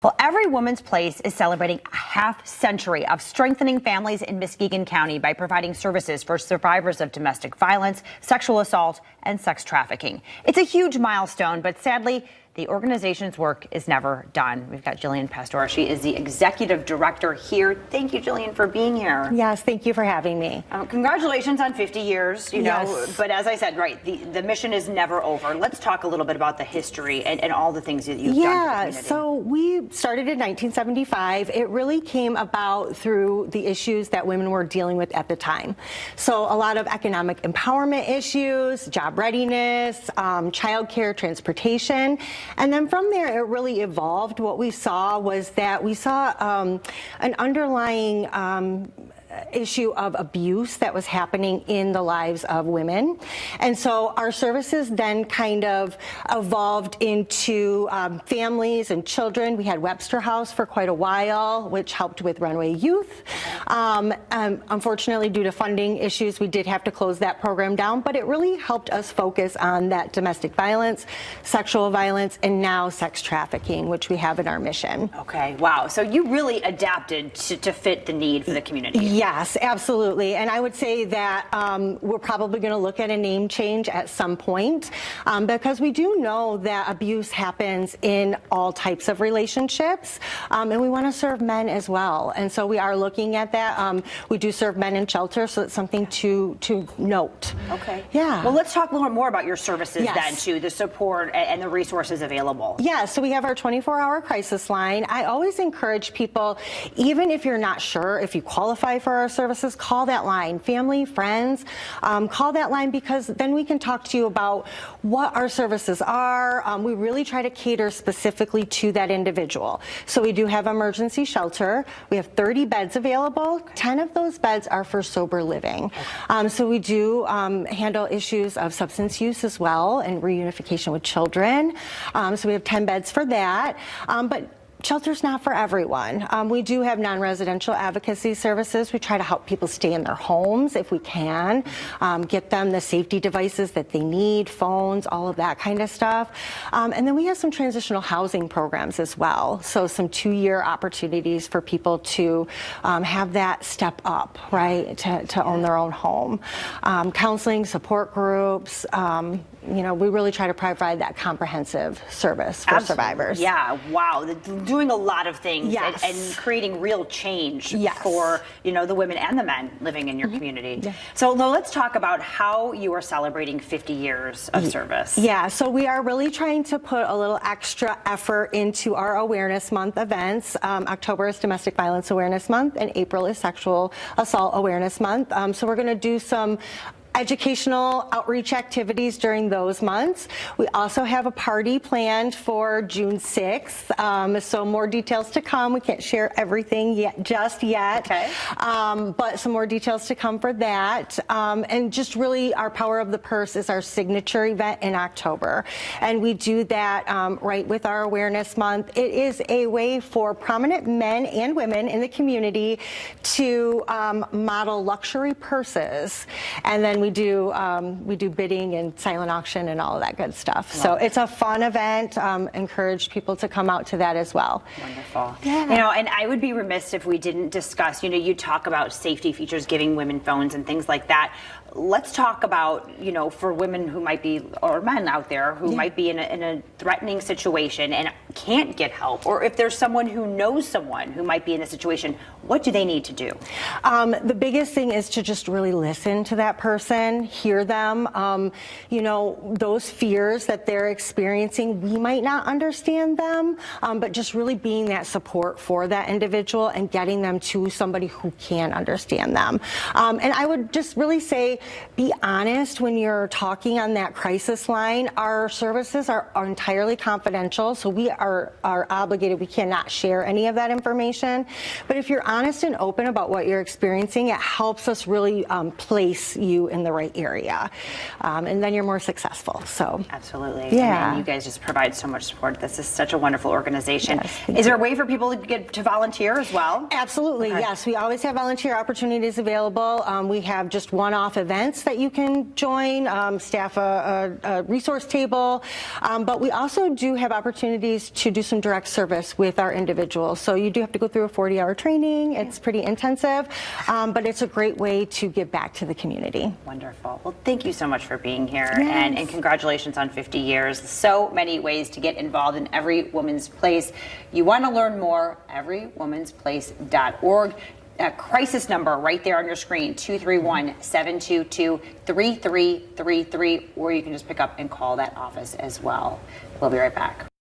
Well, Every Woman's Place is celebrating a half-century of strengthening families in Muskegon County by providing services for survivors of domestic violence, sexual assault, and sex trafficking. It's a huge milestone, but sadly, the organization's work is never done. We've got Jillian Pastor. She is the executive director here. Thank you, Jillian, for being here. Yes, thank you for having me. Congratulations on 50 years, you know, Yes. but as I said, right, the mission is never over. Let's talk a little bit about the history and all the things that you've done for the community. So we started in 1975. It really came about through the issues that women were dealing with at the time. So a lot of economic empowerment issues, job readiness, childcare, transportation. And then from there, it really evolved. What we saw was that we saw an underlying issue of abuse that was happening in the lives of women. And so our services then kind of evolved into families and children. We had Webster House for quite a while, which helped with runaway youth. Unfortunately, due to funding issues, we did have to close that program down, but it really helped us focus on that domestic violence, sexual violence, and now sex trafficking, which we have in our mission. Okay, wow. So you really adapted to fit the need for the community. Yes, absolutely. And I would say that we're probably going to look at a name change at some point because we do know that abuse happens in all types of relationships, and we want to serve men as well. And so we are looking at that. We do serve men in shelter, so it's something to note. Okay. Yeah. Well, let's talk a little more about your services Yes. then, too, the support and the resources available. Yeah, so we have our 24-hour crisis line. I always encourage people, even if you're not sure if you qualify for our services, call that line. Family, friends, call that line because then we can talk to you about what our services are. We really try to cater specifically to that individual. So we do have emergency shelter. We have 30 beds available. 10 of those beds are for sober living. So we do handle issues of substance use as well and reunification with children. So we have 10 beds for that. But shelter's not for everyone. We do have non-residential advocacy services. We try to help people stay in their homes if we can, get them the safety devices that they need, phones, all of that kind of stuff. And then we have some transitional housing programs as well. So some 2-year opportunities for people to have that step up, right, to own their own home. Counseling, support groups, you know, we really try to provide that comprehensive service for survivors. Yeah, wow. Doing a lot of things Yes. and creating real change Yes. for, you know, the women and the men living in your community. Yeah. So now let's talk about how you are celebrating 50 years of service. Yeah, so we are really trying to put a little extra effort into our Awareness Month events. October is Domestic Violence Awareness Month, and April is Sexual Assault Awareness Month. So we're going to do some educational outreach activities during those months. We also have a party planned for June 6th. So more details to come. We can't share everything just yet. Okay. But some more details to come for that. And just really our Power of the Purse is our signature event in October. And we do that right with our Awareness Month. It is a way for prominent men and women in the community to model luxury purses. And then we do bidding and silent auction and all of that good stuff. So it's a fun event. Encourage people to come out to that as well. Wonderful. Yeah. You know, and I would be remiss if we didn't discuss, you know, you talk about safety features, giving women phones and things like that. Let's talk about, you know, for women who might be, or men out there who might be in a threatening situation and can't get help, or if there's someone who knows someone who might be in a situation, what do they need to do? The biggest thing is to just really listen to that person, hear them. You know, those fears that they're experiencing, we might not understand them, but just really being that support for that individual and getting them to somebody who can understand them. And I would just really say, be honest when you're talking on that crisis line. Our services are entirely confidential, so we are obligated. We cannot share any of that information. But if you're honest and open about what you're experiencing, it helps us really place you in in the right area. And then you're more successful. So Absolutely. Yeah. And you guys just provide so much support. This is such a wonderful organization. Yes, thank Is there a way for people to get to volunteer as well? Absolutely, yes. We always have volunteer opportunities available. We have just one-off events that you can join, staff a resource table, but we also do have opportunities to do some direct service with our individuals. So you do have to go through a 40-hour training. It's pretty intensive, but it's a great way to give back to the community. Wonderful. Well, thank you so much for being here, Yes. and congratulations on 50 years. So many ways to get involved in Every Woman's Place. You want to learn more, everywomansplace.org. Crisis number right there on your screen, 231-722-3333, or you can just pick up and call that office as well. We'll be right back.